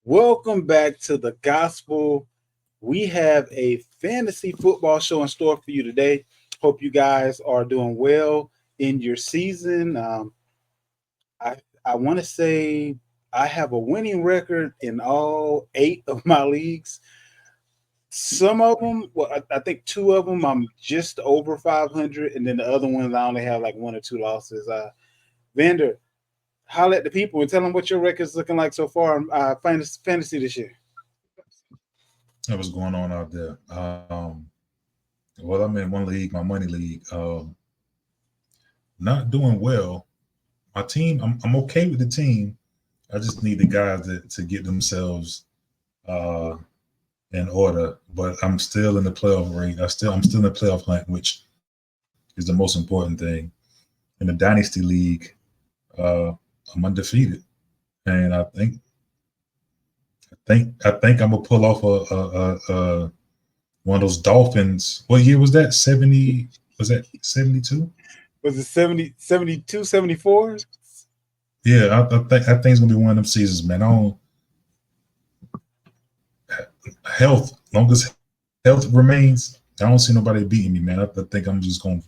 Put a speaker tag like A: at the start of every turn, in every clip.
A: Welcome back to the gospel. We have a fantasy football show in store for you today. Hope you guys are doing well in your season. I I want to say I have a winning record in all eight of my leagues. Some of them, well, I think two of them, I'm just over 500, and then the other ones I only have like one or two losses. Vander, holler at the people and tell them what your record's looking like so far in fantasy this year.
B: That was going on out there. Well, I'm in one league, my money league. Not doing well. My team, I'm okay with the team. I just need the guys to get themselves uh, in order. But I'm still in the playoff rate. I'm still in the playoff hunt, which is the most important thing. In the dynasty league, uh, I'm undefeated, and I think I'm gonna pull off a one of those Dolphins. What year was that? 70? Was that 72?
A: Was it 70, 72, 74?
B: Yeah, I think it's gonna be one of them seasons, man. I don't health, long as health remains, I don't see nobody beating me, man. I think I'm just gonna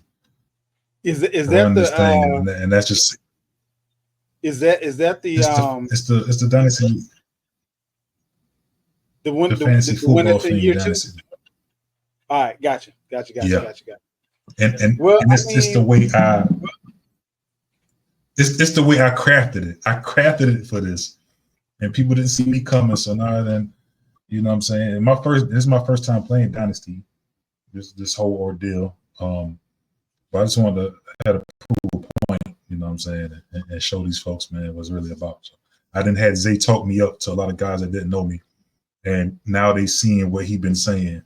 A: Is
B: run
A: that
B: this
A: the
B: thing, and that's just
A: is that
B: it's the dynasty,
A: the one
B: the fantasy
A: the one
B: football
A: that's in
B: thing
A: year two?
B: dynasty.
A: All right,
B: Yeah,
A: gotcha.
B: and
A: Well, I
B: it's the
A: mean,
B: way it's the way I crafted it. I crafted it for this, and people didn't see me coming. So now then, you know what I'm saying. And this is my first time playing Dynasty. This whole ordeal. But I just wanted to have a point, you know what I'm saying, and show these folks, man, what's really about. So I didn't have Zay talk me up to a lot of guys that didn't know me, and now they seeing what he been saying.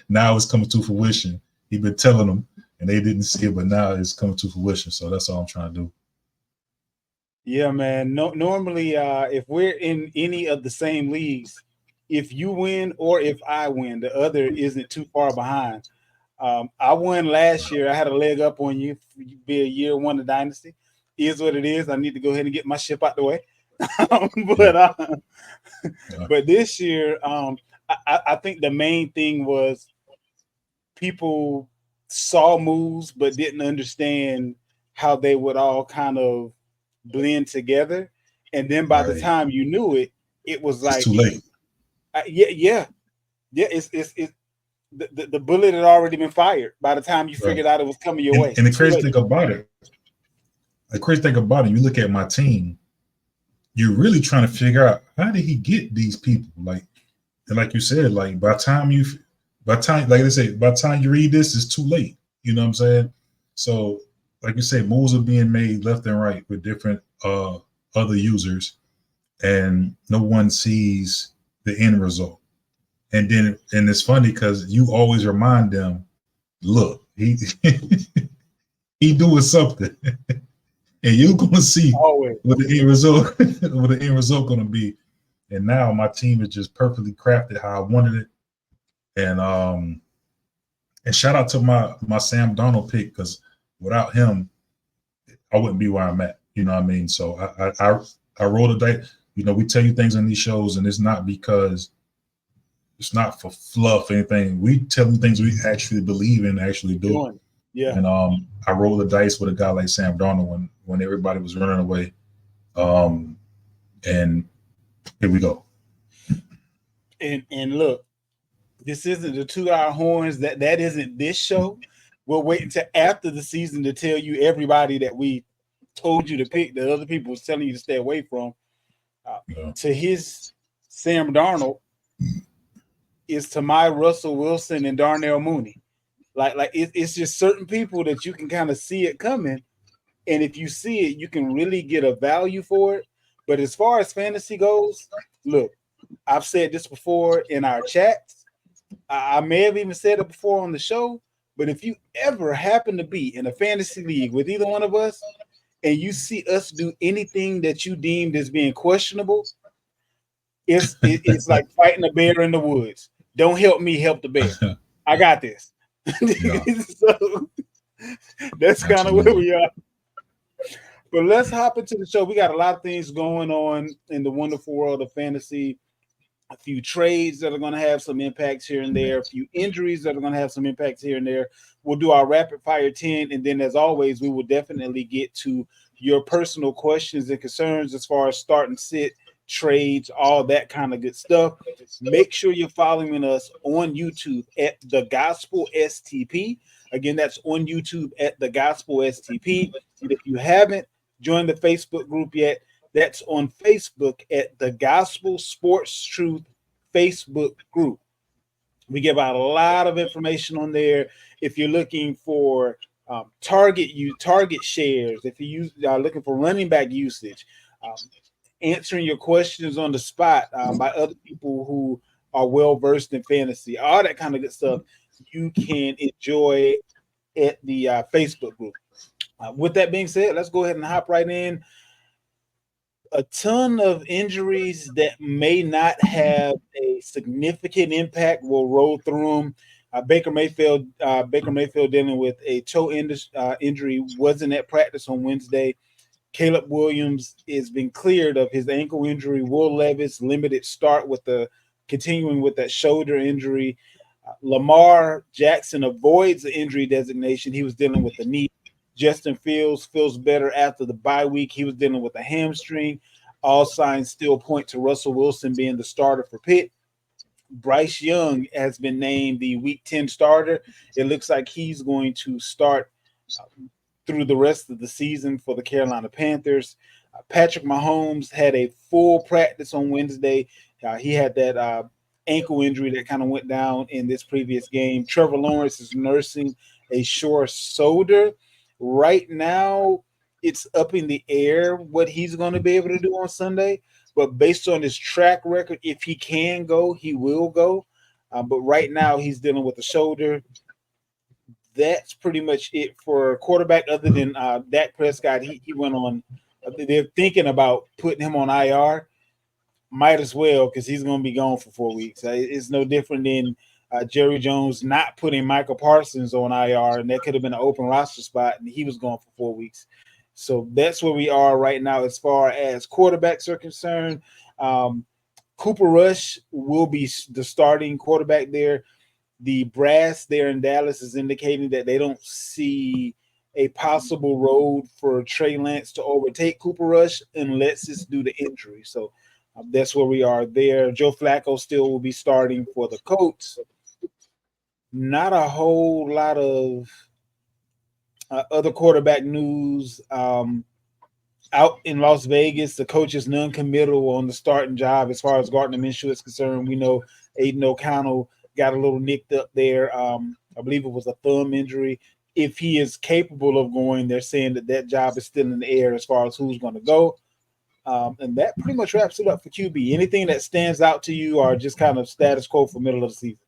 B: Now it's coming to fruition. He been telling them, and they didn't see it, but now it's coming to fruition. So that's all I'm trying to do.
A: yeah, man. No, normally, if we're in any of the same leagues, if you win or if I win, the other isn't too far behind. I won last year. I had a leg up on you. Be a year one of dynasty. Is what it is. I need to go ahead and get my ship out the way.
B: Yeah,
A: but
B: yeah,
A: but this year, I think the main thing was people saw moves but didn't understand how they would all kind of blend together. And then by the
B: right.
A: time you knew it, it was
B: It's
A: like,
B: too late.
A: yeah. It's the bullet had already been fired by the time you
B: Right.
A: figured out it was coming your
B: And
A: way.
B: and the
A: Too
B: crazy
A: late.
B: thing about it, you look at my team, you're really trying to figure out how did he get these people? Like, and like you said, like like they say, by the time you read this, it's too late. You know what I'm saying? So, like you said, moves are being made left and right with different other users, and no one sees the end result. And it's funny because you always remind them, look, he he doing something, and you're gonna see
A: Always.
B: what the end result what the end result gonna be. And now my team is just perfectly crafted how I wanted it. And shout out to my Sam Donald pick, because without him, I wouldn't be where I'm at. You know what I mean? So I roll the dice. You know, we tell you things on these shows, and it's not because it's not for fluff or anything. We tell you things we actually believe in, actually do.
A: Doing it. Yeah.
B: And I rolled the dice with a guy like Sam Darnold when everybody was running away. Um, and here we go.
A: And look, this isn't the 2 hour horns. That isn't this show. We'll wait until after the season to tell you everybody that we told you to pick that other people was telling you to stay away from.
B: Yeah.
A: To his Sam Darnold is to my Russell Wilson and Darnell Mooney. It's just certain people that you can kind of see it coming, and if you see it, you can really get a value for it. But as far as fantasy goes, look, I've said this before in our chats. I may have even said it before on the show. But if you ever happen to be in a fantasy league with either one of us, and you see us do anything that you deemed as being questionable, it's like fighting a bear in the woods. Don't help me, help the bear. I got this.
B: Yeah,
A: So that's kind of where
B: absolutely.
A: we are. But let's hop into the show. We got a lot of things going on in the wonderful world of fantasy. A few trades that are going to have some impacts here and there, a few injuries that are going to have some impacts here and there. We'll do our rapid fire 10. And then, as always, we will definitely get to your personal questions and concerns as far as start and sit, trades, all that kind of good stuff. Make sure you're following us on YouTube at The Gospel STP. Again, that's on YouTube at The Gospel STP. And if you haven't joined the Facebook group yet, that's on Facebook at the Gospel Sports Truth Facebook group. We give out a lot of information on there. If you're looking for target shares, if you are looking for running back usage, um, answering your questions on the spot by other people who are well versed in fantasy, all that kind of good stuff, you can enjoy at the Facebook group. With that being said, let's go ahead and hop right in. A ton of injuries that may not have a significant impact will roll through them. Baker Mayfield dealing with a toe injury, wasn't at practice on Wednesday. Caleb Williams has been cleared of his ankle injury. Will Levis limited start with the continuing with that shoulder injury. Lamar Jackson avoids the injury designation. He was dealing with the knee. Justin Fields feels better after the bye week. He was dealing with a hamstring. All signs still point to Russell Wilson being the starter for Pitt. Bryce Young has been named the Week 10 starter. It looks like he's going to start through the rest of the season for the Carolina Panthers. Patrick Mahomes had a full practice on Wednesday. He had that ankle injury that kind of went down in this previous game. Trevor Lawrence is nursing a sore shoulder. Right now, it's up in the air what he's going to be able to do on Sunday. But based on his track record, if he can go, he will go. But right now, he's dealing with the shoulder. That's pretty much it for quarterback. Other than Dak Prescott, he went on. They're thinking about putting him on IR. Might as well, because he's going to be gone for 4 weeks. It's no different than Jerry Jones not putting Michael Parsons on IR, and that could have been an open roster spot, and he was gone for 4 weeks. So that's where we are right now as far as quarterbacks are concerned. Cooper Rush will be the starting quarterback there. The brass there in Dallas is indicating that they don't see a possible road for Trey Lance to overtake Cooper Rush unless it's due to injury. So that's where we are there. Joe Flacco still will be starting for the Colts. Not a whole lot of other quarterback news. Out in Las Vegas, the coach is non-committal on the starting job as far as Gardner Minshew is concerned. We know Aiden O'Connell got a little nicked up there. I believe it was a thumb injury. If he is capable of going, they're saying that job is still in the air as far as who's going to go. And that pretty much wraps it up for QB. Anything that stands out to you or just kind of status quo for middle of the season?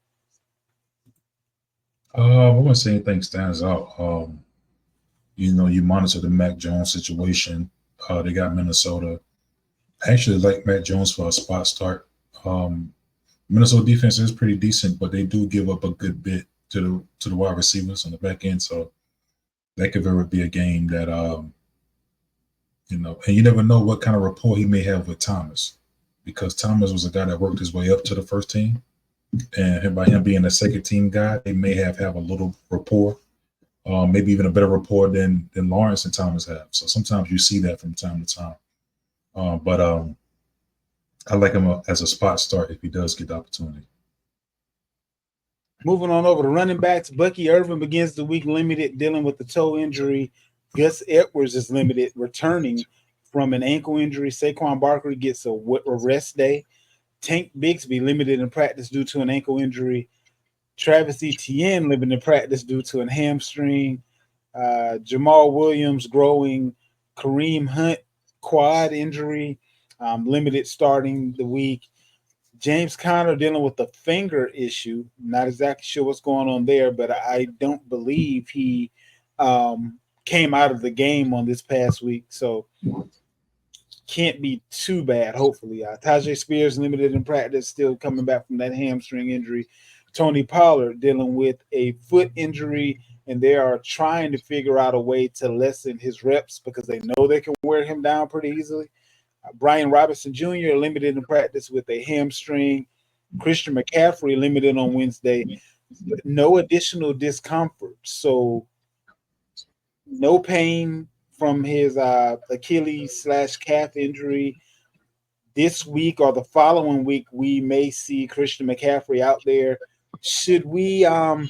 B: I wouldn't say anything stands out. You monitor the Mac Jones situation. They got Minnesota. I actually like Mac Jones for a spot start. Minnesota defense is pretty decent, but they do give up a good bit to the wide receivers on the back end. So that could very be a game that and you never know what kind of rapport he may have with Thomas, because Thomas was a guy that worked his way up to the first team, and by him being a second team guy, they may have a little rapport, maybe even a better rapport than Lawrence and Thomas have. So sometimes you see that from time to time. But I like him as a spot start if he does get the opportunity.
A: Moving on over to running backs, Bucky Irvin begins the week limited, dealing with the toe injury. Gus Edwards is limited, returning from an ankle injury. Saquon Barkley gets a rest day. Tank Bigsby limited in practice due to an ankle injury. Travis Etienne limited in practice due to a hamstring. Jamal Williams growing. Kareem Hunt quad injury, limited starting the week. James Conner dealing with the finger issue. Not exactly sure what's going on there, but I don't believe he came out of the game on this past week. So can't be too bad, hopefully. Tajay Spears limited in practice, still coming back from that hamstring injury. Tony Pollard dealing with a foot injury. and they are trying to figure out a way to lessen his reps because they know they can wear him down pretty easily. Brian Robinson Jr. limited in practice with a hamstring. Christian McCaffrey limited on Wednesday. No additional discomfort. So no pain from his Achilles / calf injury. This week or the following week, we may see Christian McCaffrey out there. Should we, how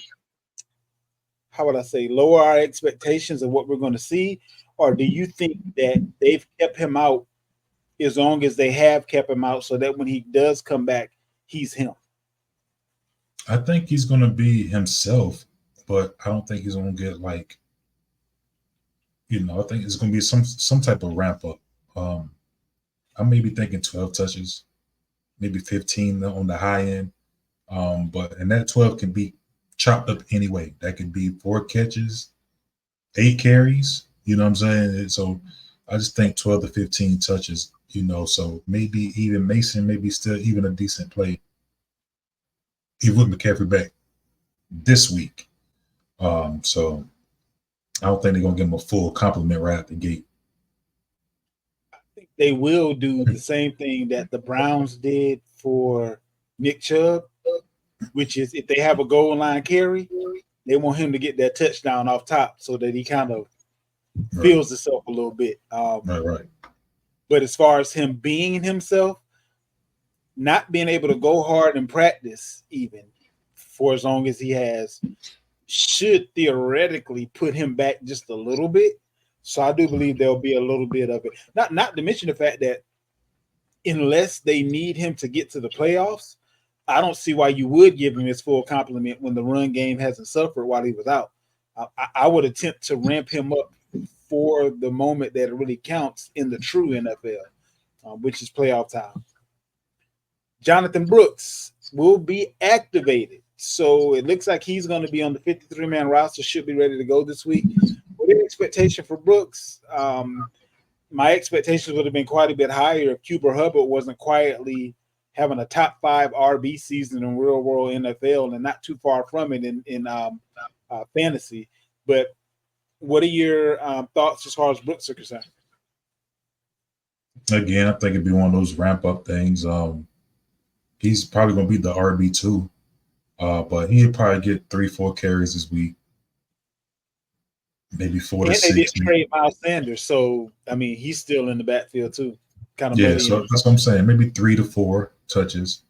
A: would I say, lower our expectations of what we're going to see? Or do you think that they've kept him out as long as they have kept him out so that when he does come back, he's him?
B: I think he's going to be himself, but I don't think he's going to get like, I think it's going to be some type of ramp up. I may be thinking 12 touches, maybe 15 on the high end. And that 12 can be chopped up anyway. That could be 4 catches, 8 carries. You know what I'm saying? So I just think 12 to 15 touches. So maybe even Mason, maybe still even a decent play. He with McCaffrey back this week. So I don't think they're gonna give him a full compliment right out the gate.
A: I think they will do the same thing that the Browns did for Nick Chubb, which is if they have a goal line carry, they want him to get that touchdown off top so that he kind of feels himself a little bit.
B: Right.
A: But as far as him being himself, not being able to go hard in practice even for as long as he has should theoretically put him back just a little bit. So I do believe there'll be a little bit of it. Not to mention the fact that unless they need him to get to the playoffs, I don't see why you would give him his full compliment when the run game hasn't suffered while he was out. I would attempt to ramp him up for the moment that it really counts in the true NFL, which is playoff time. Jonathan Brooks will be activated. So it looks like he's going to be on the 53-man roster, should be ready to go this week. What is the expectation for Brooks? My expectations would have been quite a bit higher if Cooper Hubbard wasn't quietly having a top 5 RB season in real world NFL and not too far from it in fantasy. But what are your thoughts as far as Brooks are concerned?
B: Again, I think it'd be one of those ramp up things. He's probably going to be the RB2, but he'll probably get 3-4 carries this week, maybe 4 to 6.
A: And they didn't trade Miles Sanders, so I mean he's still in the backfield too. Kind of
B: so that's what I'm saying. Maybe 3 to 4 touches.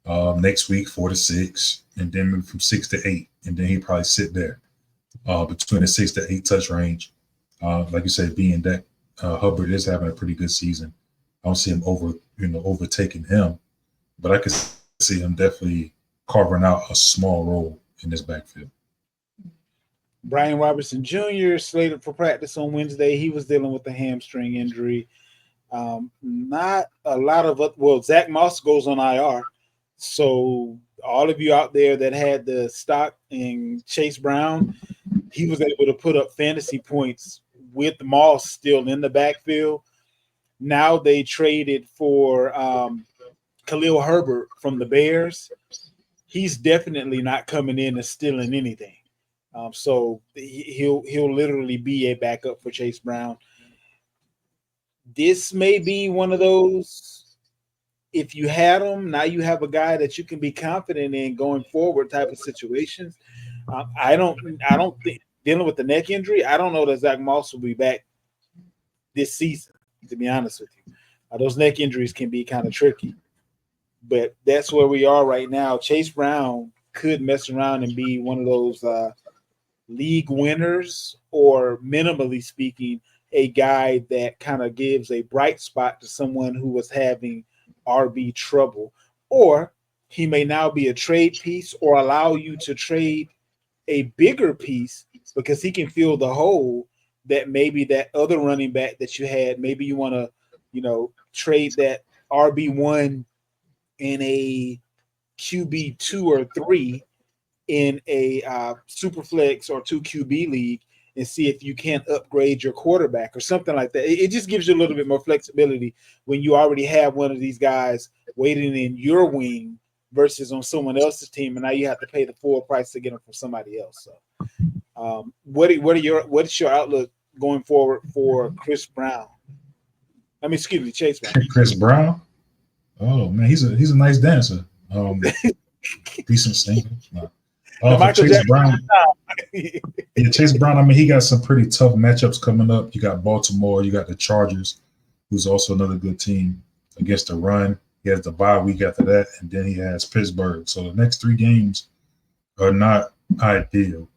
B: Next week 4 to 6, and then maybe from 6 to 8, and then he probably sit there between the 6 to 8 touch range. Like you said, being that Hubbard is having a pretty good season, I don't see him overtaking him, but I could see him definitely carving out a small role in this backfield.
A: Brian Robertson Jr. slated for practice on Wednesday. He was dealing with a hamstring injury. Not a lot of Zach Moss goes on IR. So all of you out there that had the stock in Chase Brown, he was able to put up fantasy points with Moss still in the backfield. Now they traded for Khalil Herbert from the Bears. He's definitely not coming in and stealing anything. So he'll literally be a backup for Chase Brown. This may be one of those, if you had him, now you have a guy that you can be confident in going forward type of situations. I don't think, dealing with the neck injury, I don't know that Zach Moss will be back this season, to be honest with you. Those neck injuries can be kind of tricky. But that's where we are right now. Chase Brown could mess around and be one of those league winners, or minimally speaking, a guy that kind of gives a bright spot to someone who was having RB trouble. Or he may now be a trade piece or allow you to trade a bigger piece because he can fill the hole that maybe that other running back that you had, maybe you want to, trade that RB1 in a QB2 or 3 in a super flex or 2 QB league and see if you can't upgrade your quarterback or something like that. It just gives you a little bit more flexibility when you already have one of these guys waiting in your wing versus on someone else's team, and now you have to pay the full price to get them from somebody else. So What's your outlook going forward for Chris Brown? I mean, excuse me, Chase Brown.
B: Chris Brown. Oh man, he's a nice dancer. Um, Decent singer. No.
A: The
B: For
A: Michael
B: Chase
A: Jackson.
B: Brown, yeah, Chase Brown. I mean, he got some pretty tough matchups coming up. You got Baltimore. You got the Chargers, who's also another good team against the run. He has the bye week after that, and then he has Pittsburgh. So the next 3 games are not ideal.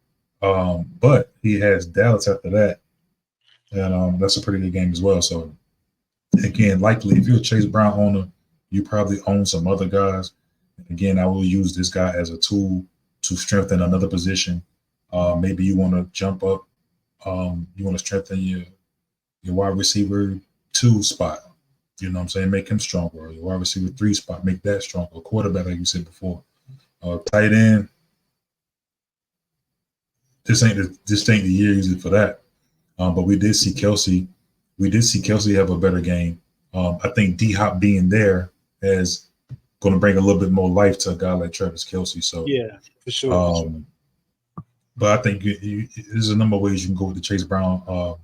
B: But he has Dallas after that, and that's a pretty good game as well. So again, likely if you're a Chase Brown owner, you probably own some other guys. Again, I will use this guy as a tool to strengthen another position. Maybe you want to jump up. You want to strengthen your wide receiver 2 spot. You know what I'm saying? Make him stronger. Or your wide receiver 3 spot, make that stronger. Quarterback, like you said before. Tight end. This ain't the year usually for that. But we did see Kelsey. We did see Kelsey have a better game. I think D Hop being there is going to bring a little bit more life to a guy like Travis Kelsey. So
A: Yeah, for sure.
B: But I think there's a number of ways you can go with the Chase Brown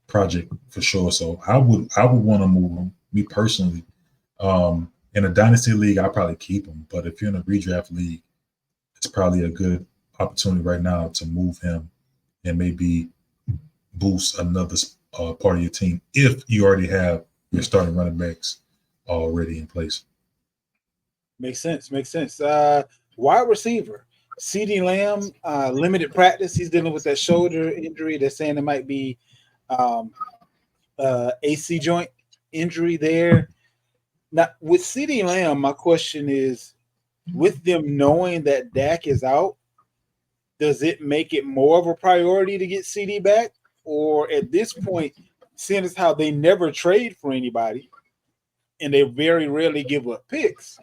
B: project for sure. So I would want to move him. Me personally, in a dynasty league, I'll probably keep him. But if you're in a redraft league, it's probably a good opportunity right now to move him and maybe boost another part of your team if you already have your starting running backs already in place.
A: Makes sense. Wide receiver. CeeDee Lamb, limited practice. He's dealing with that shoulder injury. They're saying it might be AC joint injury there. Now, with CeeDee Lamb, my question is, with them knowing that Dak is out, does it make it more of a priority to get CD back? Or at this point, seeing as how they never trade for anybody and they very rarely give up picks,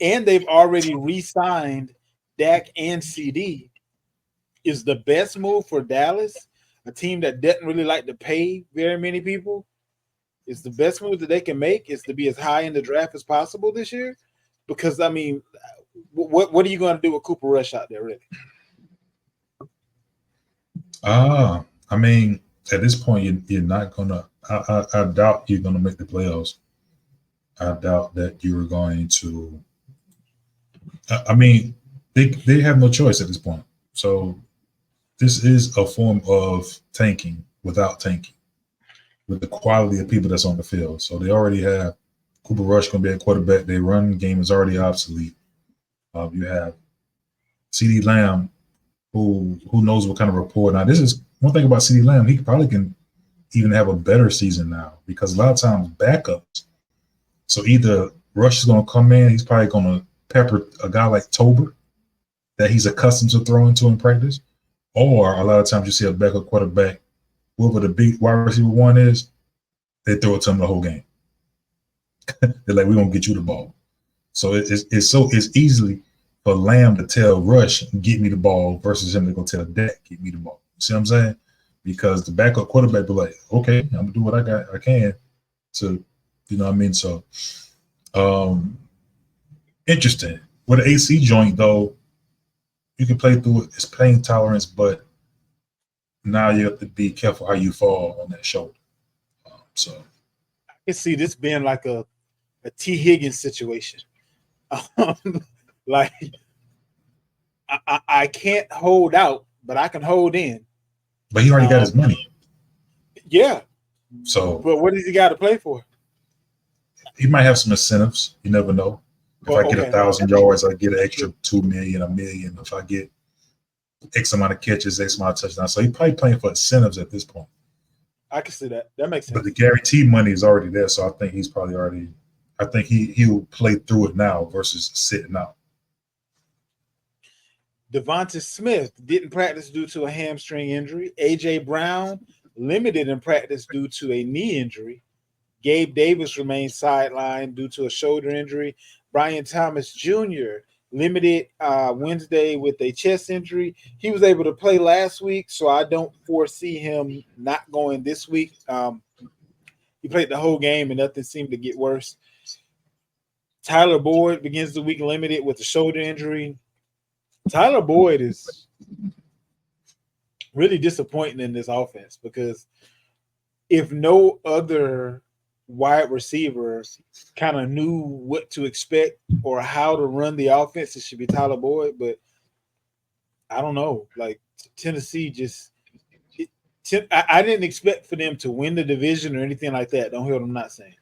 A: and they've already re-signed Dak and CD, is the best move for Dallas, a team that doesn't really like to pay very many people, is the best move that they can make is to be as high in the draft as possible this year? Because, I mean, what are you going to do with Cooper Rush out there, really?
B: I mean, at this point, you're not going to – I doubt you're going to make the playoffs. I doubt that you're going to – I mean, they have no choice at this point. So this is a form of tanking without tanking with the quality of people that's on the field. So they already have Cooper Rush going to be a quarterback. Their run game is already obsolete. You have CeeDee Lamb, who knows what kind of rapport. Now, this is one thing about CeeDee Lamb. He probably can even have a better season now because a lot of times backups. So either Rush is going to come in, he's probably going to pepper a guy like Tober that he's accustomed to throwing to in practice, or a lot of times you see a backup quarterback, whoever the big wide receiver 1 is, they throw it to him the whole game. They're like, we're going to get you the ball. So it's easily for Lamb to tell Rush, get me the ball, versus him to go tell Dak, get me the ball. See what I'm saying? Because the backup quarterback be like, okay, I'm going to do what I can to, you know what I mean? So, interesting. With an AC joint, though, you can play through it. It's pain tolerance, but now you have to be careful how you fall on that shoulder. So
A: I can see this being like a T. Higgins situation. Like, I can't hold out, but I can hold in.
B: But he already got his money.
A: Yeah.
B: So,
A: but what does he got to play for?
B: He might have some incentives. You never know. If I get 1,000 yards, I get an extra $2 million, $1 million. If I get X amount of catches, X amount of touchdowns. So he's probably playing for incentives at this point.
A: I can see that. That makes sense.
B: But the guaranteed money is already there. So I think he's probably already – I think he'll play through it now versus sitting out.
A: Devonta Smith didn't practice due to a hamstring injury. A.J. Brown limited in practice due to a knee injury. Gabe Davis remains sidelined due to a shoulder injury. Brian Thomas Jr. limited Wednesday with a chest injury. He was able to play last week, so I don't foresee him not going this week. He played the whole game, and nothing seemed to get worse. Tyler Boyd begins the week limited with a shoulder injury. Tyler Boyd is really disappointing in this offense because if no other wide receiver kind of knew what to expect or how to run the offense, it should be Tyler Boyd. But I don't know. Like Tennessee just, it, I didn't expect for them to win the division or anything like that. Don't hear what I'm not saying.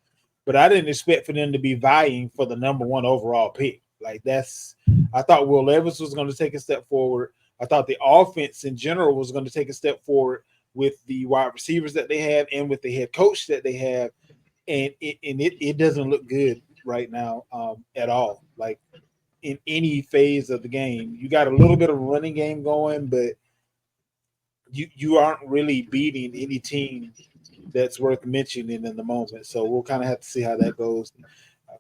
A: But I didn't expect for them to be vying for the number one overall pick. Like I thought Will Levis was going to take a step forward. I thought the offense in general was going to take a step forward with the wide receivers that they have and with the head coach that they have. And it doesn't look good right now at all. Like in any phase of the game, you got a little bit of a running game going, but you aren't really beating any team that's worth mentioning in the moment. So we'll kind of have to see how that goes.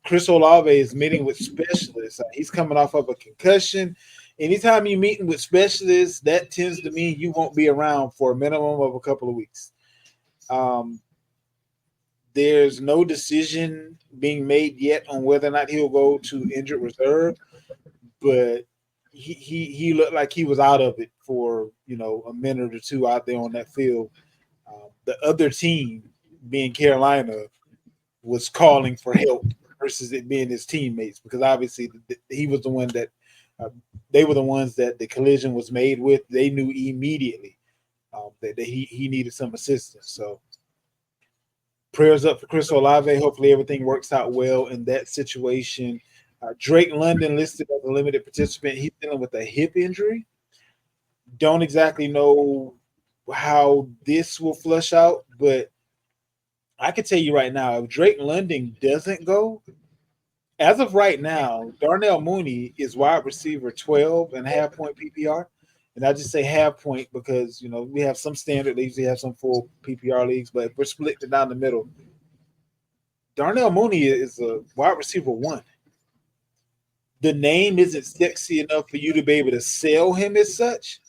A: Chris Olave is meeting with specialists. He's coming off of a concussion. Anytime you're meeting with specialists, that tends to mean you won't be around for a minimum of a couple of weeks. There's no decision being made yet on whether or not he'll go to injured reserve, but he looked like he was out of it for a minute or two out there on that field. The other team, being Carolina, was calling for help versus it being his teammates because obviously he was the one that they were the ones that the collision was made with. They knew immediately that he needed some assistance. So prayers up for Chris Olave. Hopefully everything works out well in that situation. Drake London listed as a limited participant. He's dealing with a hip injury. Don't exactly know how this will flush out, but I can tell you right now, if Drake London doesn't go, as of right now, Darnell Mooney is wide receiver 12 and half point PPR. And I just say half point because, we have some standard leagues, we have some full PPR leagues, but if we're split down the middle, Darnell Mooney is a wide receiver 1. The name isn't sexy enough for you to be able to sell him as such,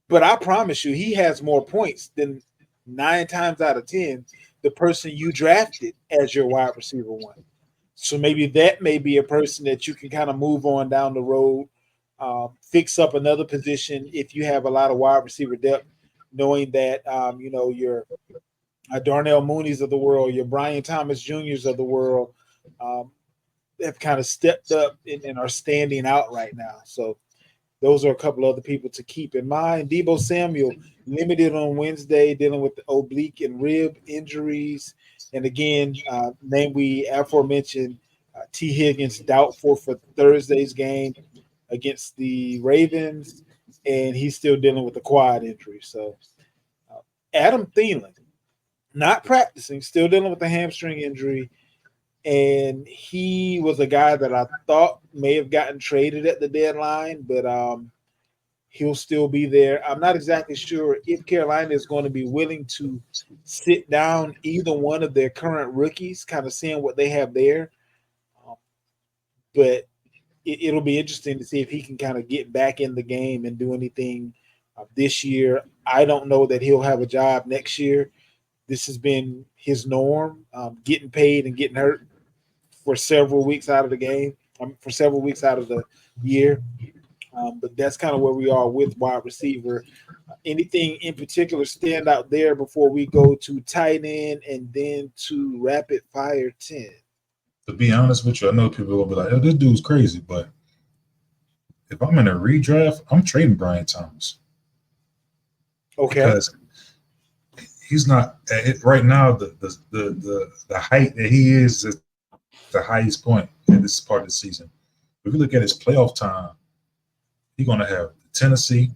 A: but I promise you, he has more points than 9 times out of 10 the person you drafted as your wide receiver 1. So maybe that may be a person that you can kind of move on down the road, fix up another position if you have a lot of wide receiver depth, knowing that your Darnell Mooney's of the world, your Brian Thomas Jr.'s of the world have kind of stepped up and are standing out right now. So those are a couple other people to keep in mind. Deebo Samuel limited on Wednesday, dealing with the oblique and rib injuries. And again, name we aforementioned, T. Higgins doubtful for Thursday's game against the Ravens, and he's still dealing with the quad injury. So Adam Thielen, not practicing, still dealing with the hamstring injury. And he was a guy that I thought may have gotten traded at the deadline, but he'll still be there. I'm not exactly sure if Carolina is going to be willing to sit down either one of their current rookies, kind of seeing what they have there. But it'll be interesting to see if he can kind of get back in the game and do anything this year. I don't know that he'll have a job next year. This has been his norm, getting paid and getting hurt for several weeks out of the game, for several weeks out of the year. But that's kind of where we are with wide receiver. Anything in particular stand out there before we go to tight end and then to rapid fire 10?
B: To be honest with you, I know people will be like, oh, this dude's crazy, but if I'm in a redraft, I'm trading Brian Thomas.
A: Okay.
B: Because he's not right now. The height that he is the highest point in this part of the season. If you look at his playoff time, he's going to have Tennessee.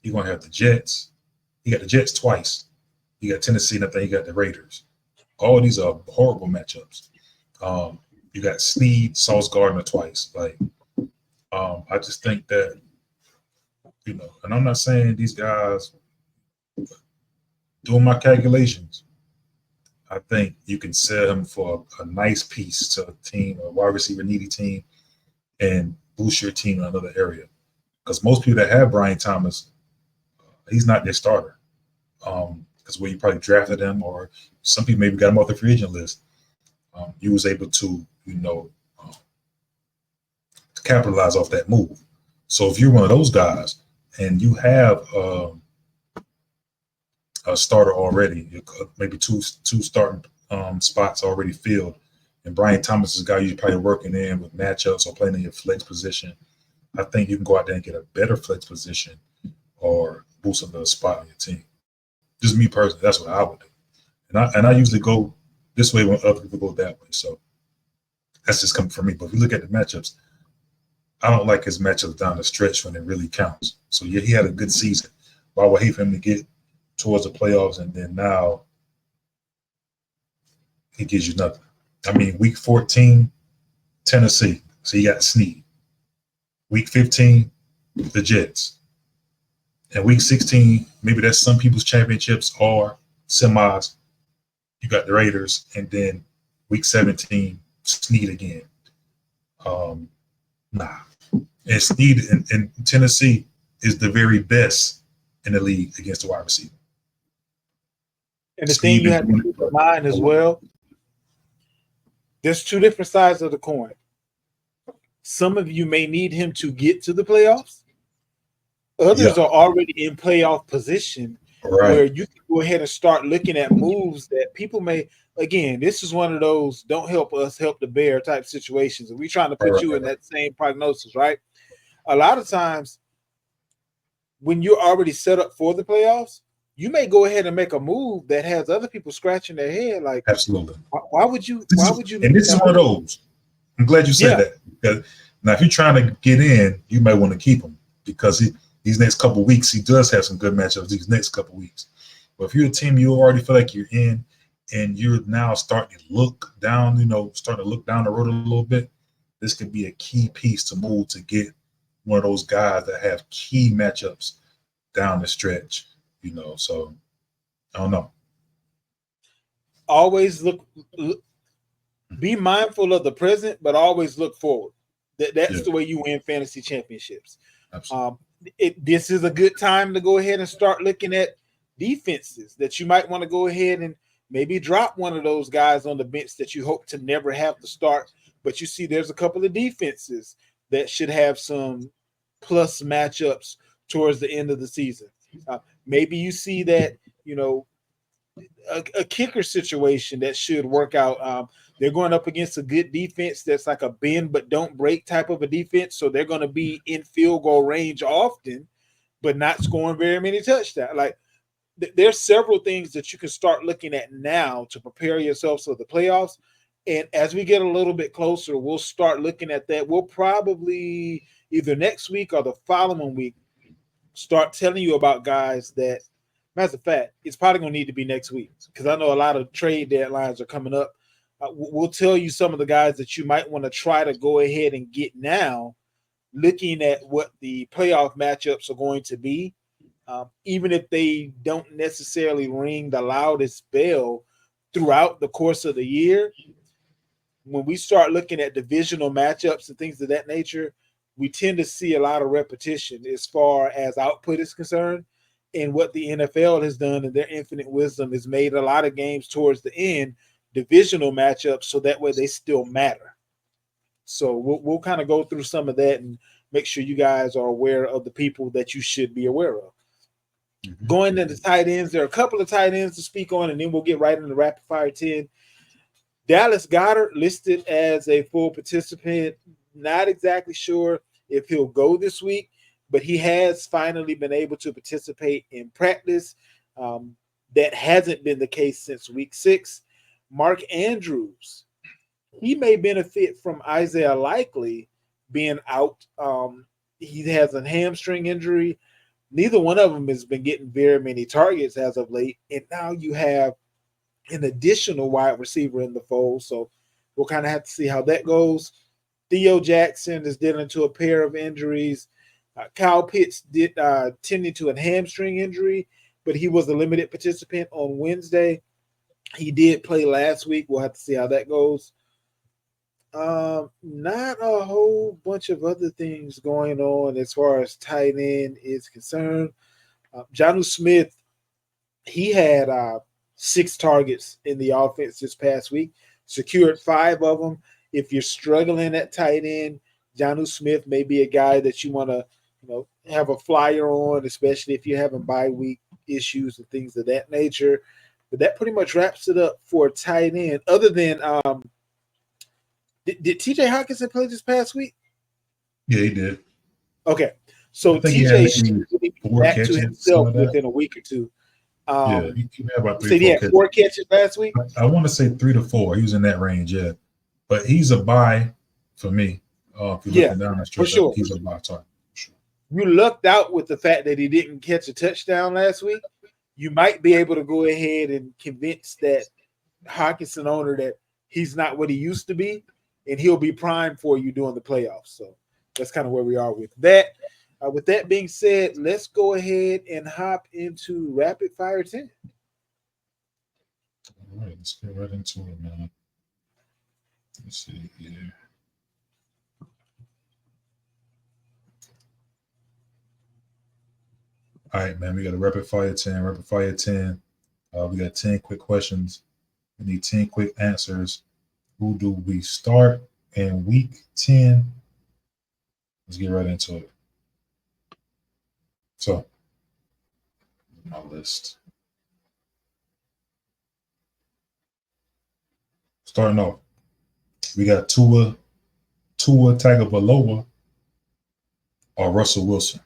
B: He's going to have the Jets. He got the Jets twice. He got Tennessee, and I think he got the Raiders. All of these are horrible matchups. You got Snead, Sauce Gardner twice. I just think that, and I'm not saying these guys, doing my calculations, I think you can sell him for a nice piece to a team, a wide receiver needy team, and boost your team in another area. Because most people that have Brian Thomas, he's not their starter. Because where you probably drafted him, or some people maybe got him off the free agent list, you was able to, to capitalize off that move. So if you're one of those guys and you have a starter already, maybe two starting spots already filled. And Brian Thomas is a guy you're probably working in with matchups or playing in your flex position. I think you can go out there and get a better flex position or boost another spot on your team. Just me personally, that's what I would do. And I usually go this way when other people go that way. So that's just coming from me. But if you look at the matchups, I don't like his matchups down the stretch when it really counts. So yeah, he had a good season. But I would hate for him to get towards the playoffs and then now he gives you nothing. I mean, week 14, Tennessee. So you got Snead. Week 15, the Jets. And week 16, maybe that's some people's championships or semis. You got the Raiders. And then week 17, Snead again. Nah. And Snead in Tennessee is the very best in the league against the wide receiver.
A: And the thing you have to keep in mind as well, there's two different sides of the coin. Some of you may need him to get to the playoffs. Others are already in playoff position where you can go ahead and start looking at moves that people may, again, this is one of those don't help us, help the bear type situations. And we're trying to put you in that same prognosis, right? A lot of times when you're already set up for the playoffs, you may go ahead and make a move that has other people scratching their head. Like,
B: absolutely.
A: Why would you?
B: And this is one of those. I'm glad you said that. Because now, if you're trying to get in, you might want to keep him because these next couple of weeks, he does have some good matchups these next couple of weeks. But if you're a team you already feel like you're in and you're now starting to look down, starting to look down the road a little bit, this could be a key piece to move to get one of those guys that have key matchups down the stretch. So I don't know.
A: Always look, be mindful of the present, but always look forward. That's the way you win fantasy championships. This is a good time to go ahead and start looking at defenses that you might want to go ahead and maybe drop one of those guys on the bench that you hope to never have to start. But you see, there's a couple of defenses that should have some plus matchups towards the end of the season. Maybe you see that, a kicker situation that should work out. They're going up against a good defense that's like a bend but don't break type of a defense. So they're going to be in field goal range often, but not scoring very many touchdowns. Like there's several things that you can start looking at now to prepare yourselves for the playoffs. And as we get a little bit closer, we'll start looking at that. We'll probably either next week or the following week start telling you about guys that, matter of fact, it's probably going to need to be next week because I know a lot of trade deadlines are coming up. We'll tell you some of the guys that you might want to try to go ahead and get now, looking at what the playoff matchups are going to be, even if they don't necessarily ring the loudest bell throughout the course of the year. When we start looking at divisional matchups and things of that nature, we tend to see a lot of repetition as far as output is concerned. And what the NFL has done in their infinite wisdom is made a lot of games towards the end divisional matchups so that way they still matter. So we'll kind of go through some of that and make sure you guys are aware of the people that you should be aware of. Mm-hmm. Going into tight ends, there are a couple of tight ends to speak on, and then we'll get right into rapid fire 10. Dallas Goedert listed as a full participant. Not exactly sure if he'll go this week, but he has finally been able to participate in practice. That hasn't been the case since week 6. Mark Andrews, he may benefit from Isaiah Likely being out. He has a hamstring injury. Neither one of them has been getting very many targets as of late. And now you have an additional wide receiver in the fold. So we'll kind of have to see how that goes. Theo Jackson is dealing to a pair of injuries. Kyle Pitts did tending to a hamstring injury, but he was a limited participant on Wednesday. He did play last week. We'll have to see how that goes. Not a whole bunch of other things going on as far as tight end is concerned. Jonnu Smith, he had 6 targets in the offense this past week, secured 5 of them. If you're struggling at tight end, Jonnu Smith may be a guy that you want to, have a flyer on, especially if you're having bye week. issues and things of that nature. But that pretty much wraps it up for tight end. Other than did TJ Hawkinson play this past week?
B: Yeah, he did.
A: Okay,
B: I
A: so
B: think he had
A: TJ should
B: maybe
A: be
B: 4
A: back to
B: catches,
A: himself
B: something like that.
A: within a week or two.
B: Yeah, he had about
A: You
B: 3 or
A: said he
B: 4
A: had
B: catches.
A: 4 catches last week.
B: I want to say 3 to 4. He was in that range, yeah. But he's a buy for me. If you're
A: Yeah,
B: looking down the
A: for
B: stretch,
A: sure.
B: he's a buy target. Sure.
A: You lucked out with the fact that he didn't catch a touchdown last week. You might be able to go ahead and convince that Hawkinson owner that he's not what he used to be, and he'll be primed for you during the playoffs. So that's kind of where we are with that. With that being said, let's go ahead and hop into rapid fire 10.
B: All right, let's get right into it, man. Let's see here. All right, man. We got a rapid fire 10. Rapid fire 10. We got 10 quick questions. We need 10 quick answers. Who do we start in week 10? Let's get right into it. So, my list. Starting off, we got Tua Tagovailoa or Russell Wilson.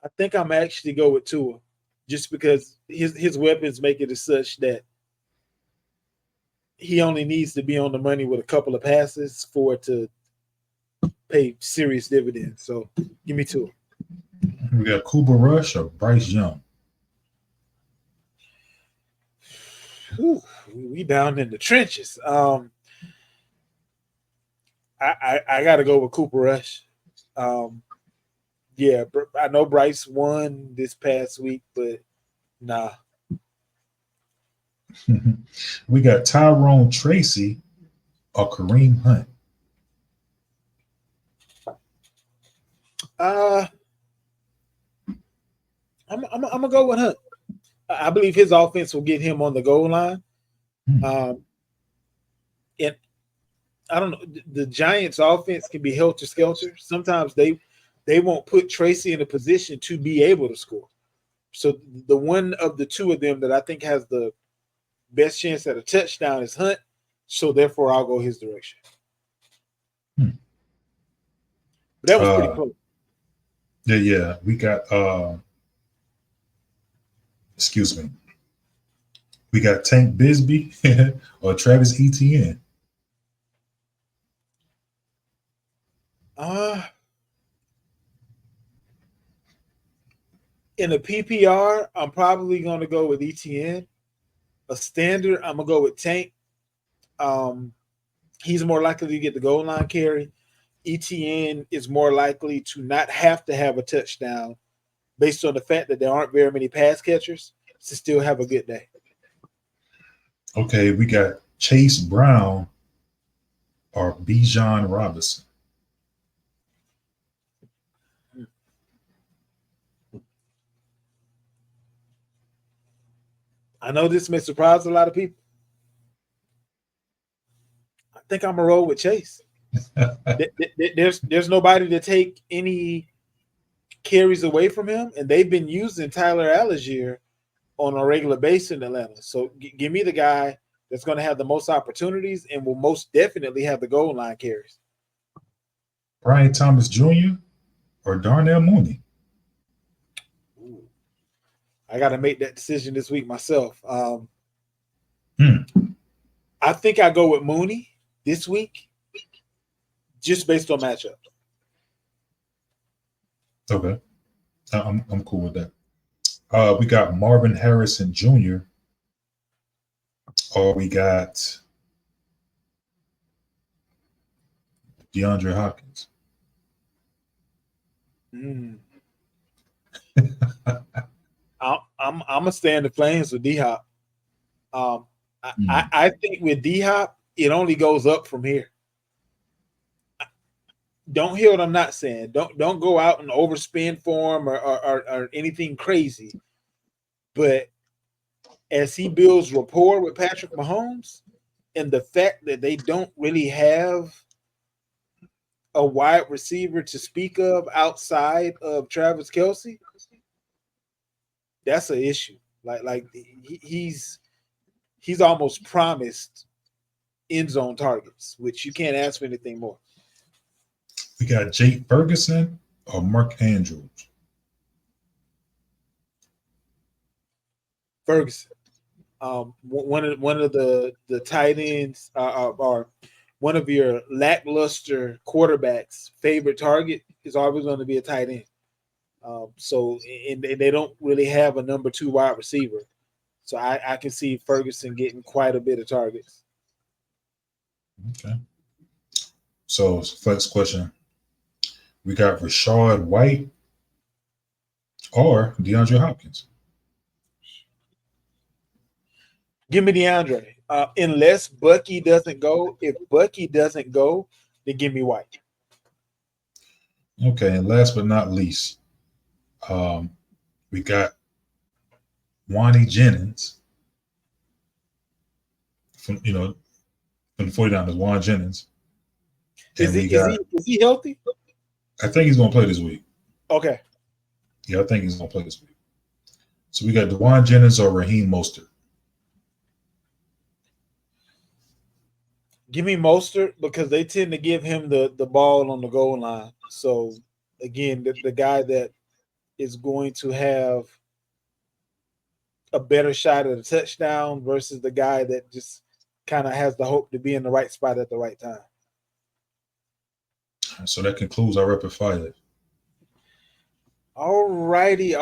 A: I think I'm actually go with Tua, just because his weapons make it as such that he only needs to be on the money with a couple of passes for it to pay serious dividends. So give me Tua.
B: We got Cooper Rush or Bryce Young.
A: Whew, we down in the trenches. I got to go with Cooper Rush. Yeah, I know Bryce won this past week, but nah.
B: We got Tyrone Tracy or Kareem Hunt.
A: I'm gonna go with Hunt. I believe his offense will get him on the goal line. And I don't know, the Giants' offense can be helter skelter. Sometimes they won't put Tracy in a position to be able to score. So the one of the two of them that I think has the best chance at a touchdown is Hunt. So therefore, I'll go his direction. But that was pretty close.
B: Yeah. We got excuse me. We got Tank Bisbee or Travis Etienne.
A: In a PPR, I'm probably going to go with ETN. A standard, I'm going to go with Tank. He's more likely to get the goal line carry. ETN is more likely to not have to have a touchdown based on the fact that there aren't very many pass catchers to still have a good day.
B: Okay, we got Chase Brown or Bijan Robinson.
A: I know this may surprise a lot of people. I think I'm gonna roll with Chase. There's nobody to take any carries away from him, and they've been using Tyler Algier on a regular basis in Atlanta. So give me the guy that's going to have the most opportunities and will most definitely have the goal line carries.
B: Brian Thomas Jr. or Darnell Mooney.
A: Ooh. I got to make that decision this week myself. I think I go with Mooney this week, just based on matchup.
B: Okay, I'm cool with that. We got Marvin Harrison Jr. or we got DeAndre Hopkins.
A: I'm gonna stay in the flames with D Hop. I think with D Hop, it only goes up from here. Don't hear what I'm not saying. Don't go out and overspend for him or anything crazy. But as he builds rapport with Patrick Mahomes, and the fact that they don't really have a wide receiver to speak of outside of Travis Kelce, that's an issue. He's almost promised end zone targets, which you can't ask for anything more.
B: We got Jake Ferguson or Mark Andrews.
A: Ferguson, one of the tight ends are one of your lackluster quarterbacks' favorite target is always going to be a tight end. And they don't really have a number 2 wide receiver. So I can see Ferguson getting quite a bit of targets.
B: Okay. So flex question. We got Rashad White or DeAndre Hopkins.
A: Give me DeAndre. Unless Bucky doesn't go. If Bucky doesn't go, then give me White.
B: Okay, and last but not least, we got Wani Jennings from the 49ers, Juan Jennings.
A: Is he healthy?
B: I think he's going to play this week.
A: Okay.
B: Yeah, I think he's going to play this week. So we got DeJuan Jennings or Raheem Mostert.
A: Give me Mostert because they tend to give him the ball on the goal line. So, again, the guy that is going to have a better shot at a touchdown versus the guy that just kind of has the hope to be in the right spot at the right time.
B: So that concludes our rapid fire.
A: All righty.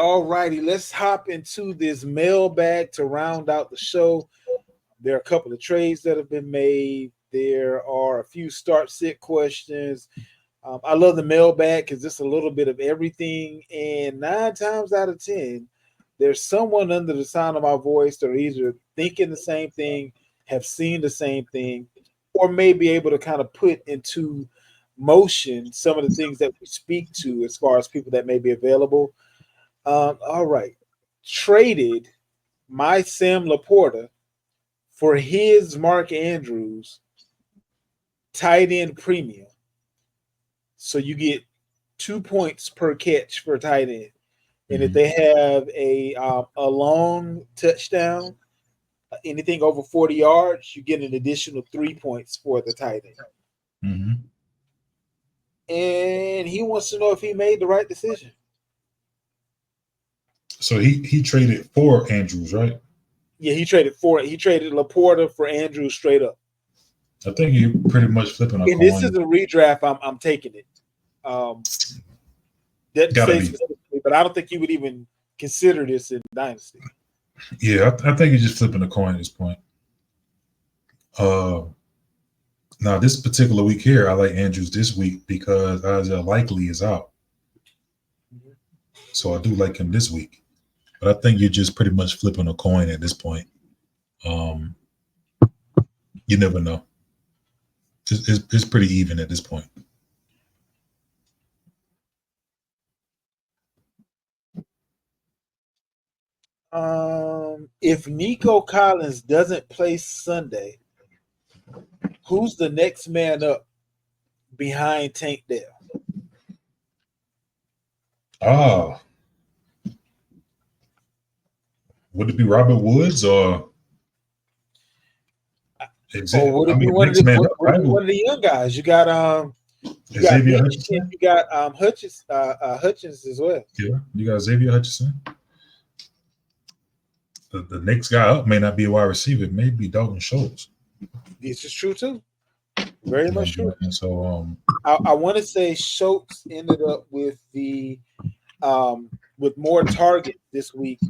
A: Let's hop into this mailbag to round out the show. There are a couple of trades that have been made. There are a few start-sit questions. I love the mailbag because it's a little bit of everything. And 9 times out of 10, there's someone under the sound of my voice that are either thinking the same thing, have seen the same thing, or may be able to kind of put into motion some of the things that we speak to as far as people that may be available. All right. Traded my Sam Laporta for his Mark Andrews tight end premium. So you get 2 points per catch for a tight end. And if they have a long touchdown, anything over 40 yards, you get an additional 3 points for the tight end.
B: Mm-hmm.
A: And he wants to know if he made the right decision.
B: So he traded for Andrews, right?
A: Yeah, he traded Laporta for Andrews straight up.
B: I think you're pretty much flipping a coin.
A: This is a redraft. I'm taking it. Doesn't say specifically, but I don't think you would even consider this in Dynasty.
B: Yeah, I think you're just flipping a coin at this point. Now, this particular week here, I like Andrews this week because Isaiah Likely is out. So I do like him this week. But I think you're just pretty much flipping a coin at this point. You never know. It's pretty even at this point.
A: If Nico Collins doesn't play Sunday, who's the next man up behind Tank Dell?
B: Would it be Robert Woods or
A: Or would it be one of the young guys? You got
B: Xavier Hutchinson.
A: You got Hutchins as well.
B: Yeah, you got Xavier Hutchinson. The next guy up may not be a wide receiver. It may be Dalton Schultz.
A: This is true too. Very much true.
B: And so
A: I want to say Schultz ended up with with more targets this week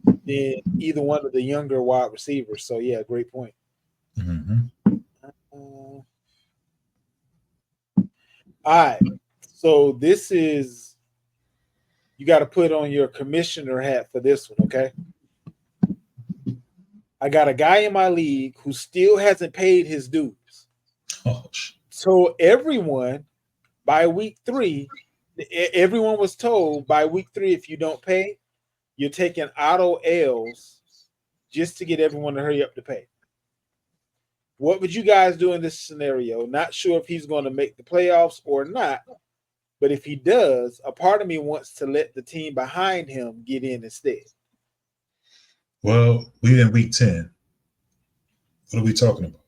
A: than either one of the younger wide receivers. So yeah, great point.
B: Mm-hmm.
A: All right. So this is you got to put on your commissioner hat for this one, okay? I got a guy in my league who still hasn't paid his dues. So everyone by week 3, everyone was told by week 3, if you don't pay, you're taking auto L's just to get everyone to hurry up to pay. What would you guys do in this scenario? Not sure if he's going to make the playoffs or not, but if he does, a part of me wants to let the team behind him get in instead.
B: Well, we in week 10. What are we talking about?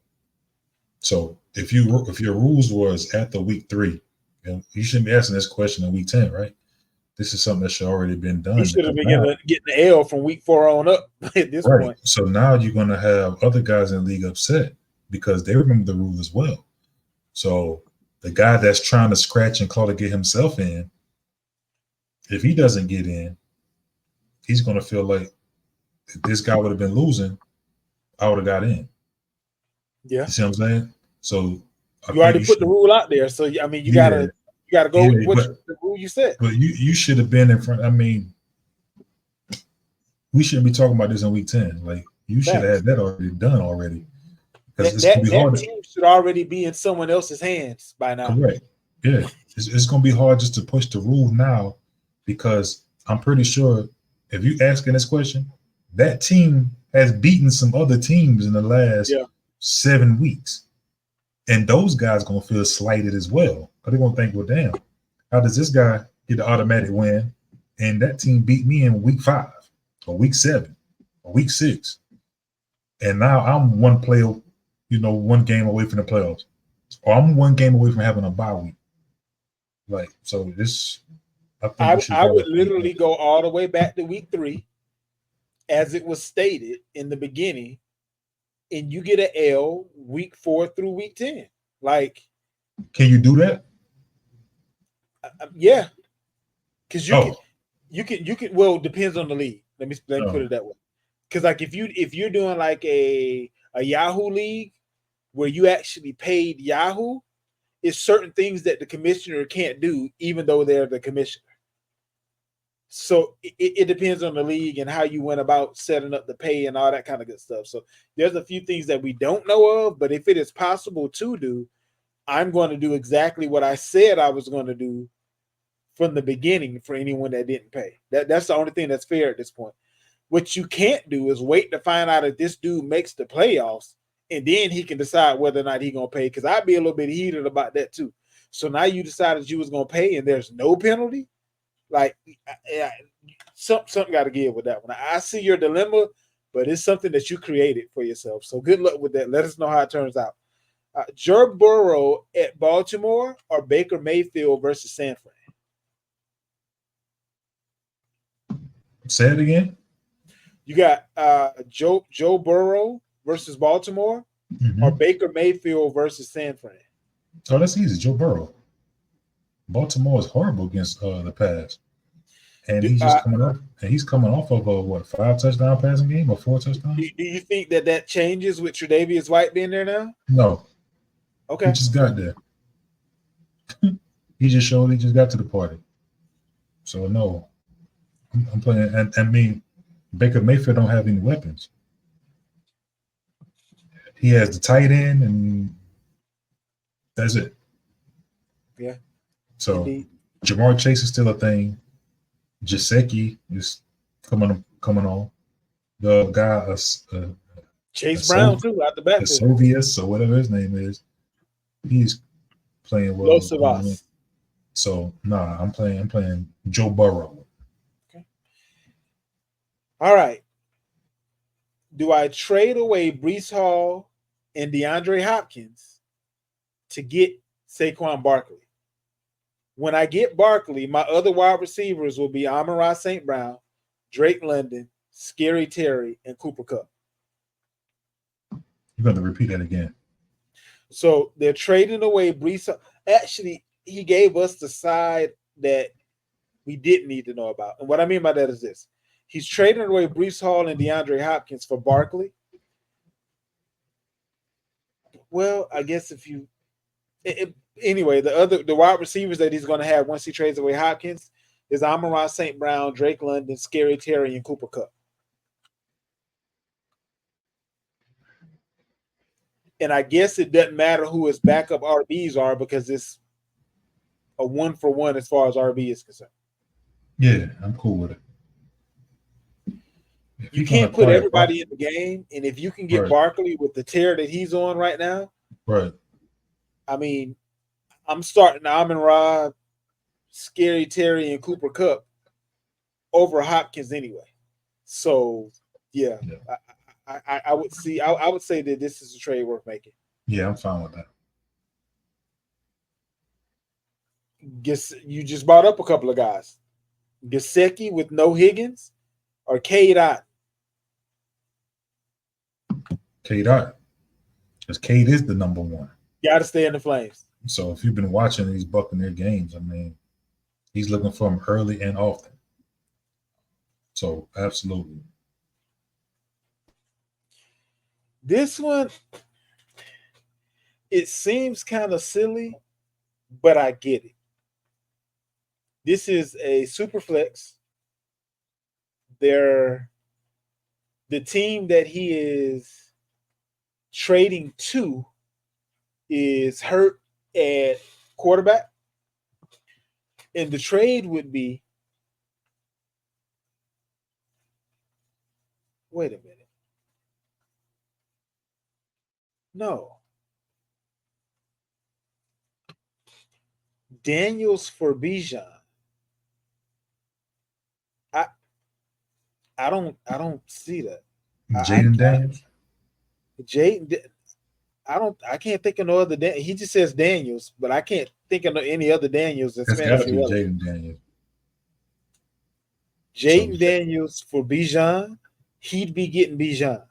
B: So if your rules was at the week 3, and you shouldn't be asking this question in week 10, right? This is something that should already been done.
A: He should have been getting the L from week 4 on up at this point.
B: So now you're going to have other guys in the league upset because they remember the rule as well. So the guy that's trying to scratch and claw to get himself in, if he doesn't get in, he's going to feel like if this guy would have been losing, I would have got in.
A: Yeah.
B: You see what I'm saying? So
A: you already put the rule out there. So I mean, you gotta go with the rule you said.
B: But you should have been in front. I mean, we shouldn't be talking about this in week 10. Like you should have had that already done already.
A: Because that team should already be in someone else's hands by now.
B: Correct. Yeah. It's going to be hard just to push the rule now because I'm pretty sure if you asking this question, that team has beaten some other teams in the last 7 weeks. And those guys going to feel slighted as well. Because they're going to think, well, damn, how does this guy get the automatic win? And that team beat me in week 5 or week 7 or week 6. And now I'm one game away from the playoffs. Or I'm one game away from having a bye week. Like, so this,
A: I would literally go all the way back to week 3, as it was stated in the beginning, and you get an L week 4 through week 10. Like,
B: can you do that?
A: Yeah, because you can. Well, it depends on the league. Let me put it that way. Because like if you're doing like a Yahoo league where you actually paid Yahoo, it's certain things that the commissioner can't do, even though they're the commissioner. So it depends on the league and how you went about setting up the pay and all that kind of good stuff. So there's a few things that we don't know of, but if it is possible to do, I'm going to do exactly what I said I was going to do from the beginning for anyone that didn't pay. That's the only thing that's fair at this point. What you can't do is wait to find out if this dude makes the playoffs, and then he can decide whether or not he's going to pay, because I'd be a little bit heated about that too. So now you decided you was going to pay and there's no penalty? Like, something got to give with that one. I see your dilemma, but it's something that you created for yourself. So good luck with that. Let us know how it turns out. Joe Burrow at Baltimore or Baker Mayfield versus San Fran?
B: Say it again.
A: You got Joe Burrow versus Baltimore or Baker Mayfield versus San Fran?
B: Oh, that's easy. Joe Burrow. Baltimore is horrible against the pass, and he's just coming off. And he's coming off of a 5 touchdown passing game or 4 touchdowns.
A: Do you think that changes with Tre'Davious White being there now?
B: No.
A: Okay.
B: He just got there. He just showed he just got to the party. So no, I'm playing. And I mean, Baker Mayfield don't have any weapons. He has the tight end, and that's it.
A: Yeah.
B: So Jamar Chase is still a thing. Gesicki is coming on. The guy,
A: Chase Brown too, out the backfield.
B: Sovius or whatever his name is, he's playing well. So I'm playing Joe Burrow.
A: Okay. All right. Do I trade away Breece Hall and DeAndre Hopkins to get Saquon Barkley? When I get Barkley, my other wide receivers will be Amon-Ra St. Brown, Drake London, Scary Terry, and Cooper Kupp.
B: You're going to repeat that again.
A: So they're trading away Breece. Actually, he gave us the side that we didn't need to know about. And what I mean by that is this. He's trading away Breece Hall and DeAndre Hopkins for Barkley. Well, I guess if you anyway, the wide receivers that he's going to have once he trades away Hopkins is Amon-Ra St. Brown, Drake London, Scary Terry, and Cooper Kupp. And I guess it doesn't matter who his backup RBs are because it's a 1-for-1 as far as RB is concerned.
B: Yeah, I'm cool with it. If
A: You
B: you're gonna
A: can't put
B: acquire Bar-
A: everybody in the game, and if you can get
B: right,
A: Barkley with the tear that he's on right now,
B: right.
A: I mean, I'm starting Amon Ra, Scary Terry, and Cooper Cup over Hopkins anyway. So yeah,
B: Yeah,
A: I would see. I would say that this is a trade worth making.
B: yeah, I'm fine with that.
A: Guess you just brought up a couple of guys. Gasecki with no Higgins or Cade Ott.
B: Cade Ott, because Cade is the number one.
A: Got to stay in the Flames.
B: So if you've been watching these Buccaneer games, I mean, he's looking for them early and often. So absolutely.
A: This one, it seems kind of silly, but I get it. This is a super flex. They're the team that he is trading to is hurt at quarterback. And the trade would be wait a minute. No. Daniels for Bijan. I I don't see that.
B: Jaden Daniels.
A: Jaden I can't think of no other he just says Daniels, but I can't think of any other Daniels that's
B: That's got to
A: fantasy
B: be
A: relevant.
B: Jaden Daniels. So
A: Jaden Daniels for Bijan, he'd be getting Bijan.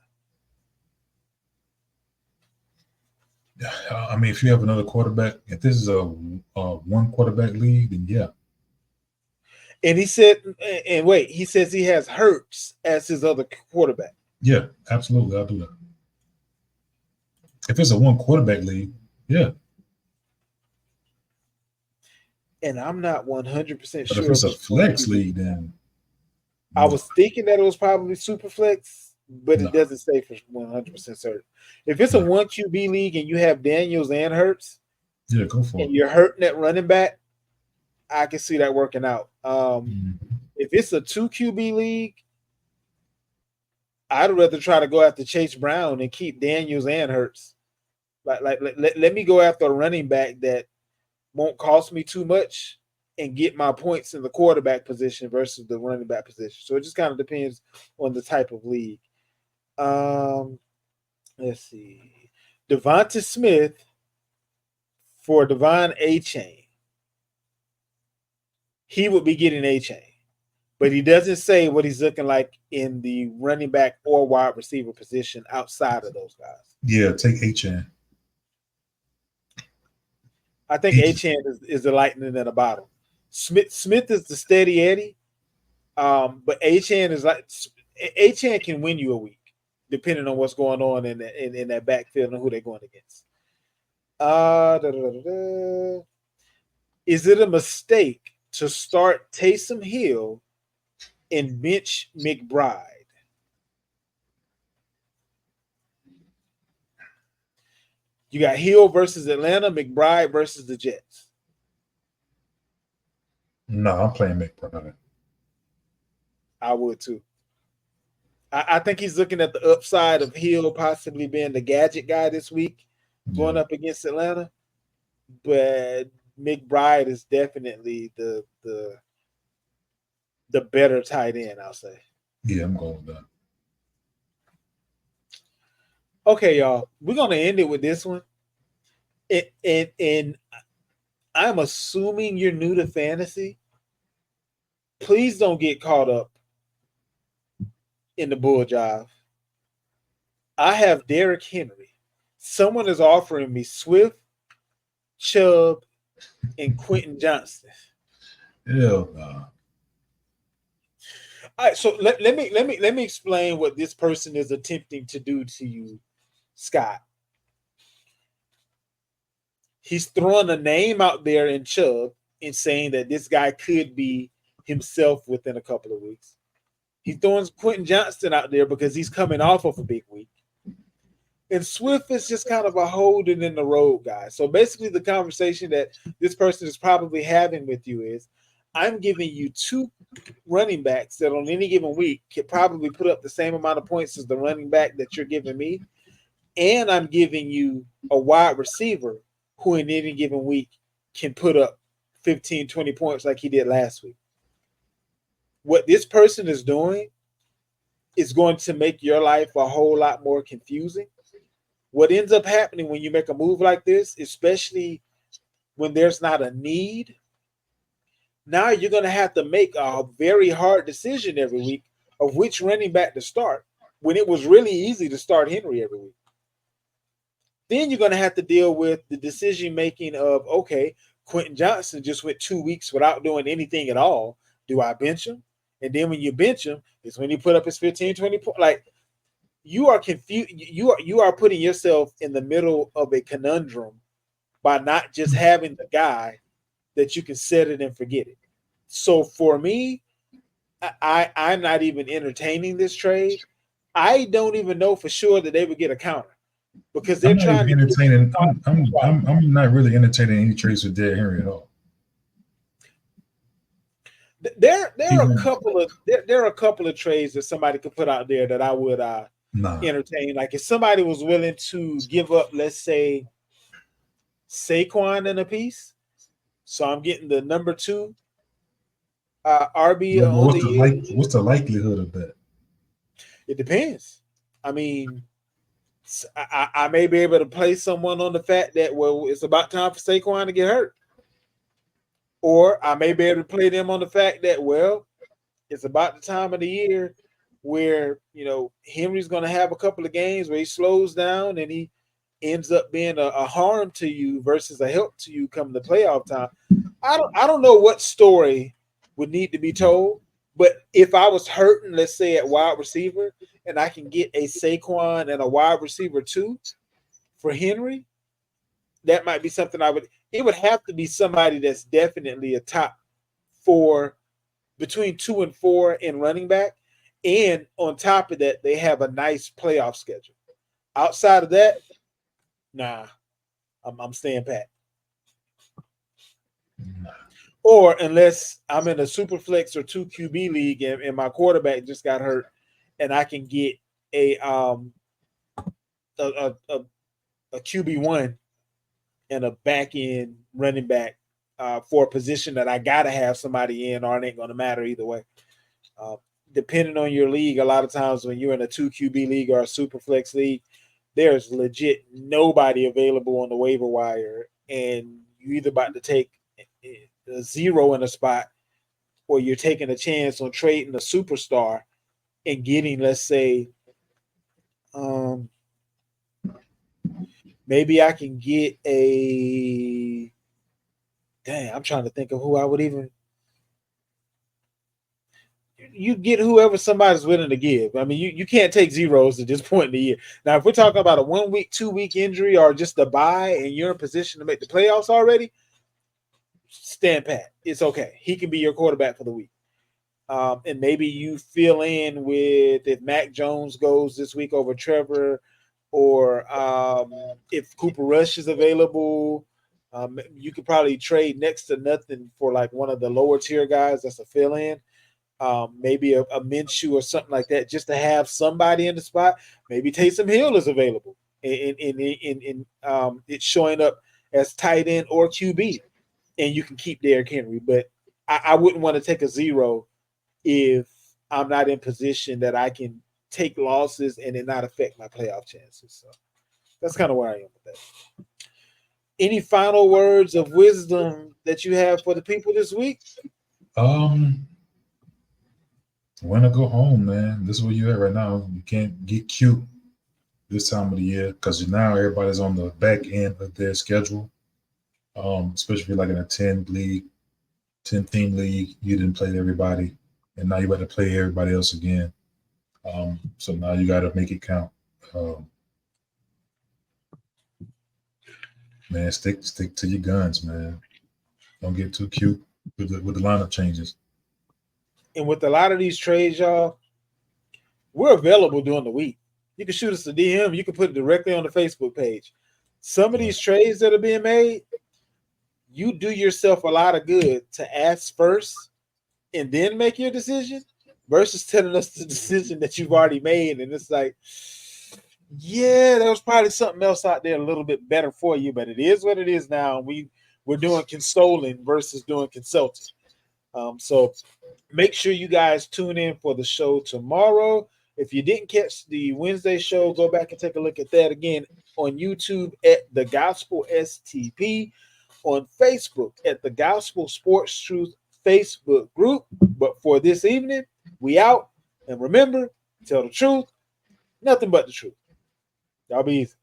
B: I mean, if you have another quarterback, if this is a one quarterback league, then yeah.
A: And he said, and wait, he says he has Hurts as his other quarterback.
B: Yeah, absolutely. I'll do that. If it's a one quarterback league, yeah.
A: And I'm not 100%
B: But if
A: sure
B: it's
A: if
B: a
A: it's one
B: flex
A: QB.
B: league, then
A: I was thinking that it was probably super flex, but
B: no.
A: it doesn't say for 100% certain. If it's a
B: No.
A: one QB league and you have Daniels and Hurts,
B: Yeah, go for
A: and
B: it.
A: you're hurting at running back, I can see that working out.
B: Mhm.
A: If it's a two QB league, I'd rather try to go after Chase Brown and keep Daniels and Hurts. Let me go after a running back that won't cost me too much and get my points in the quarterback position versus the running back position. So it just kind of depends on the type of league. Let's see. Devonta Smith for Devon A-Chain. He would be getting A-Chain, but he doesn't say what he's looking like in the running back or wide receiver position outside of those guys.
B: Yeah, take HN.
A: I think A-Chain is the lightning in a bottle. Smith is the steady Eddie, but A-Chain is like A-Chain can win you a week depending on what's going on in that backfield and who they're going against. Is it a mistake to start Taysom Hill and bench McBride? You got Hill versus Atlanta, McBride versus the Jets.
B: No, I'm playing McBride.
A: I would too. I think he's looking at the upside of Hill possibly being the gadget guy this week, going up against Atlanta. But McBride is definitely the better tight end, I'll say.
B: Yeah, I'm going with that.
A: Okay, y'all. We're gonna end it with this one. And I'm assuming you're new to fantasy. Please don't get caught up in the bull jive. I have Derrick Henry. Someone is offering me Swift, Chubb, and Quentin Johnston.
B: Hell no.
A: All right, so let me explain what this person is attempting to do to you, Scott. He's throwing a name out there in Chubb and saying that this guy could be himself within a couple of weeks. He's throwing Quentin Johnston out there because he's coming off of a big week. And Swift is just kind of a holding in the road guy. So basically, the conversation that this person is probably having with you is, I'm giving you two running backs that on any given week can probably put up the same amount of points as the running back that you're giving me. And I'm giving you a wide receiver who in any given week can put up 15, 20 points like he did last week. What this person is doing is going to make your life a whole lot more confusing. What ends up happening when you make a move like this, especially when there's not a need, now you're going to have to make a very hard decision every week of which running back to start when it was really easy to start Henry every week. Then you're going to have to deal with the decision making of, okay, Quentin Johnson just went 2 weeks without doing anything at all. Do I bench him? And then when you bench him, it's when he put up his 15, 20 points. Like, you are confused. You are putting yourself in the middle of a conundrum by not just having the guy that you can set it and forget it. So for me, I'm not even entertaining this trade. I don't even know for sure that they would get a counter because they're
B: I'm not
A: trying
B: even
A: to
B: entertaining. I'm not really entertaining any trades with Derrick Henry at all.
A: There are a couple of trades that somebody could put out there that I would
B: Nah,
A: entertain. Like if somebody was willing to give up, let's say, Saquon in a piece. So I'm getting the number 2 RB
B: yeah, but
A: on the year.
B: what's the likelihood of that?
A: It depends. I mean, I may be able to play someone on the fact that, well, it's about time for Saquon to get hurt. Or I may be able to play them on the fact that, well, it's about the time of the year where, Henry's going to have a couple of games where he slows down and he ends up being a harm to you versus a help to you come the playoff time. I don't know what story would need to be told, but if I was hurting, let's say at wide receiver, and I can get a Saquon and a wide receiver 2 for Henry, that might be something it would have to be somebody that's definitely a top 4, between 2 and 4 in running back. And on top of that, they have a nice playoff schedule. Outside of that, nah, I'm staying pat. Or unless I'm in a super flex or 2 QB league and my quarterback just got hurt, and I can get a QB1 and a back end running back for a position that I gotta have somebody in, or it ain't gonna matter either way. Depending on your league, a lot of times when you're in a 2 QB league or a super flex league, there's legit nobody available on the waiver wire, and you're either about to take a 0 in a spot, or you're taking a chance on trading a superstar and getting, let's say, maybe I can get a. Dang, I'm trying to think of who I would even. You get whoever somebody's willing to give. I mean, you can't take zeros at this point in the year. Now, if we're talking about a 1 week, 2 week injury, or just a bye, and you're in position to make the playoffs already, stand pat. It's okay. He can be your quarterback for the week. And maybe you fill in with if Mac Jones goes this week over Trevor, or if Cooper Rush is available, you could probably trade next to nothing for like one of the lower tier guys that's a fill in. Maybe a Minshew or something like that, just to have somebody in the spot. Maybe Taysom Hill is available, and it's showing up as tight end or QB, and you can keep Derrick Henry. But I wouldn't want to take a 0 if I'm not in position that I can take losses and it not affect my playoff chances. So that's kind of where I am with that. Any final words of wisdom that you have for the people this week?
B: When to go home, man. This is where you're at right now. You can't get cute this time of the year because now everybody's on the back end of their schedule. Especially like in a 10 league, 10 team league, you didn't play everybody, and now you got to play everybody else again. So now you got to make it count. Man, stick to your guns, man. Don't get too cute with the lineup changes.
A: And with a lot of these trades, y'all, we're available during the week. You can shoot us a DM. You can put it directly on the Facebook page. Some of these trades that are being made, you do yourself a lot of good to ask first and then make your decision versus telling us the decision that you've already made. And it's like, yeah, there was probably something else out there a little bit better for you, but it is what it is now. We're doing consoling versus doing consulting. So make sure you guys tune in for the show tomorrow. If you didn't catch the Wednesday show, go back and take a look at that again on YouTube at the Gospel STP, on Facebook at the Gospel Sports Truth Facebook group. But for this evening, we out. And remember, tell the truth, nothing but the truth. Y'all be easy.